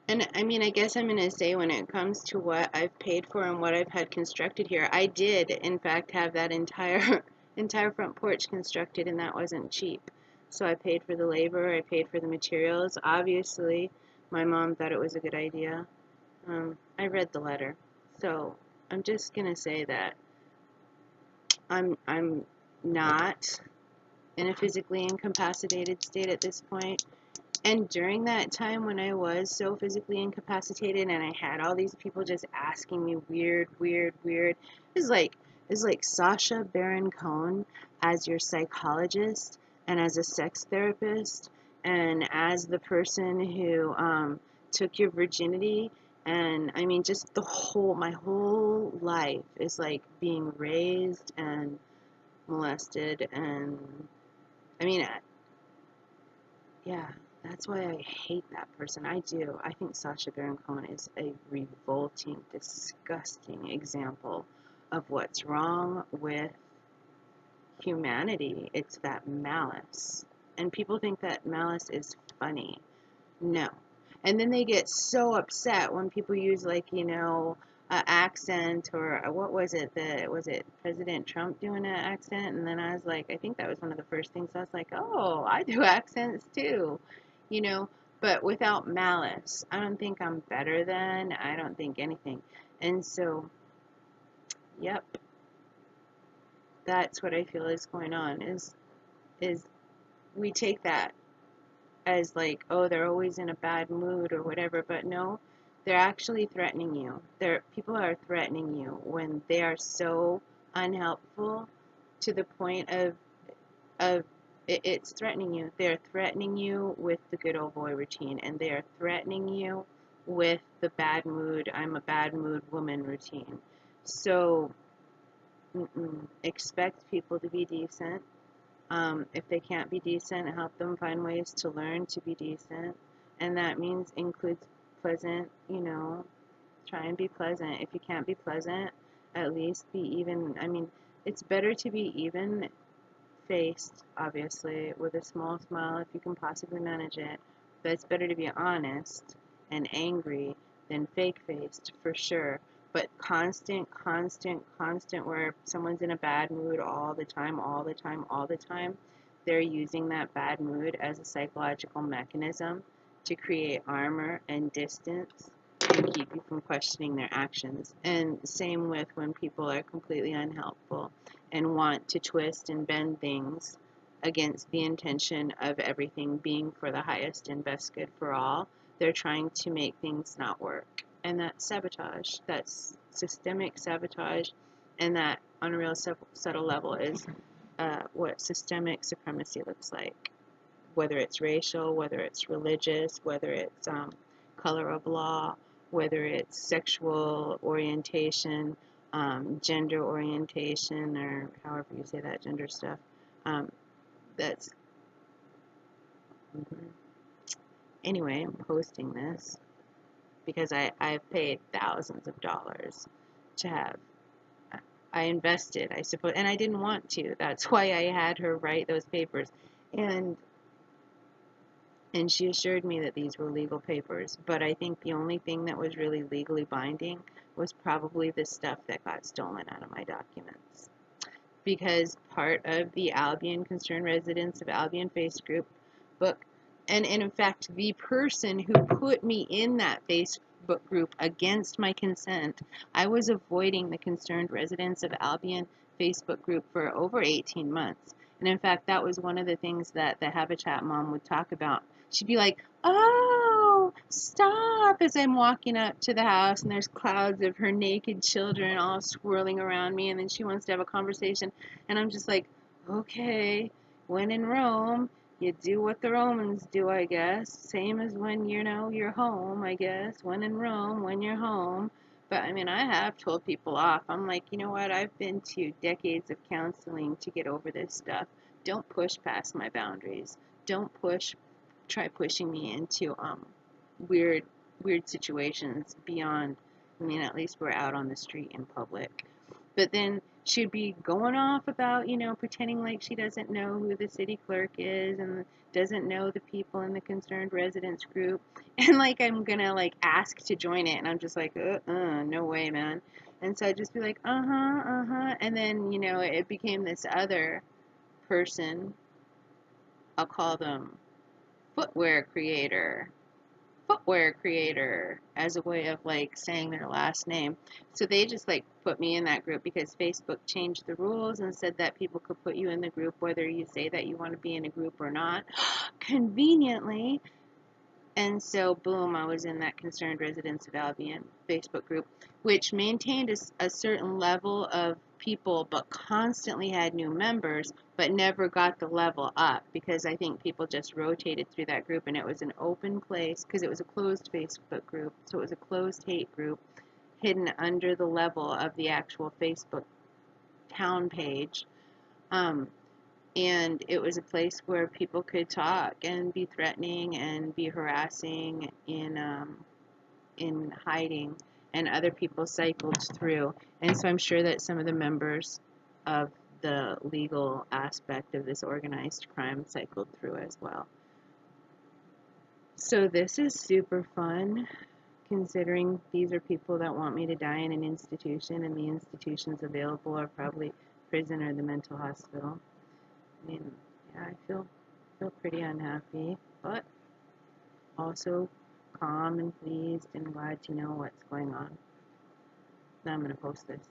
And I mean, I guess I'm going to say when it comes to what I've paid for and what I've had constructed here, I did in fact have that entire entire front porch constructed, and that wasn't cheap. So I paid for the labor, I paid for the materials. Obviously, my mom thought it was a good idea. I read the letter. So I'm just going to say that I'm not in a physically incapacitated state at this point. And during that time when I was so physically incapacitated and I had all these people just asking me weird, it's like Sasha Baron Cohen as your psychologist and as a sex therapist and as the person who took your virginity. And I mean, just my whole life is like being raised and molested. And I mean, yeah, that's why I hate that person. I do. I think Sacha Baron Cohen is a revolting, disgusting example of what's wrong with humanity. It's that malice. And people think that malice is funny. No. And then they get so upset when people use, like, an accent, or what was it? Was it President Trump doing an accent? And then I was like, I think that was one of the first things. I was like, oh, I do accents too, you know, but without malice. I don't think I'm better than. I don't think anything. And so, yep, that's what I feel is going on. Is we take that as like, oh, they're always in a bad mood or whatever, but no, they're actually threatening you. People are threatening you when they are so unhelpful to the point of it's threatening you. They're threatening you with the good old boy routine, and they are threatening you with the bad mood, I'm a bad mood woman routine. So expect people to be decent. If they can't be decent, help them find ways to learn to be decent. And that means includes pleasant, try and be pleasant. If you can't be pleasant, at least be even. I mean, it's better to be even faced, obviously, with a small smile if you can possibly manage it. But it's better to be honest and angry than fake faced, for sure. But constant, where someone's in a bad mood all the time, they're using that bad mood as a psychological mechanism to create armor and distance and keep you from questioning their actions. And same with when people are completely unhelpful and want to twist and bend things against the intention of everything being for the highest and best good for all. They're trying to make things not work. And that's sabotage. That's systemic sabotage. And that on a real subtle level is what systemic supremacy looks like. Whether it's racial, whether it's religious, whether it's color of law, whether it's sexual orientation, gender orientation, or however you say that gender stuff. Um, that's mhm. Anyway, I'm posting this because I've paid thousands of dollars to have. I invested, I suppose, and I didn't want to. That's why I had her write those papers, and she assured me that these were legal papers. But I think the only thing that was really legally binding was probably the stuff that got stolen out of my documents. Because part of the Albion Concerned Residents of Albion Facebook book, and in fact, the person who put me in that Facebook group against my consent, I was avoiding the Concerned Residents of Albion Facebook group for over 18 months. And in fact, that was one of the things that the Habitat mom would talk about. She'd be like, oh, stop, as I'm walking up to the house and there's clouds of her naked children all swirling around me, and then she wants to have a conversation, and I'm just like, okay, when in Rome, you do what the Romans do, I guess. Same as when, you're home, I guess. When in Rome, when you're home. But I mean, I have told people off. I'm like, you know what? I've been to decades of counseling to get over this stuff. Don't push past my boundaries. Don't try pushing me into weird weird situations beyond. I mean, at least we're out on the street in public. But then she'd be going off about, pretending like she doesn't know who the city clerk is and doesn't know the people in the concerned residents group. And like I'm gonna like ask to join it, and I'm just like, no way, man. And so I'd just be like, and then it became this other person. I'll call them footwear creator footwear creator as a way of like saying their last name. So they just like put me in that group because Facebook changed the rules and said that people could put you in the group whether you say that you want to be in a group or not. Conveniently. And so, boom, I was in that Concerned Residents of Albion Facebook group, which maintained a certain level of people, but constantly had new members, but never got the level up because I think people just rotated through that group, and it was an open place because it was a closed Facebook group, so it was a closed hate group hidden under the level of the actual Facebook town page. Um, and it was a place where people could talk and be threatening and be harassing in hiding, and other people cycled through. And so I'm sure that some of the members of the legal aspect of this organized crime cycled through as well. So this is super fun, considering these are people that want me to die in an institution, and the institutions available are probably prison or the mental hospital. I mean, yeah, I feel pretty unhappy, but also calm and pleased and glad to know what's going on. Now I'm going to post this.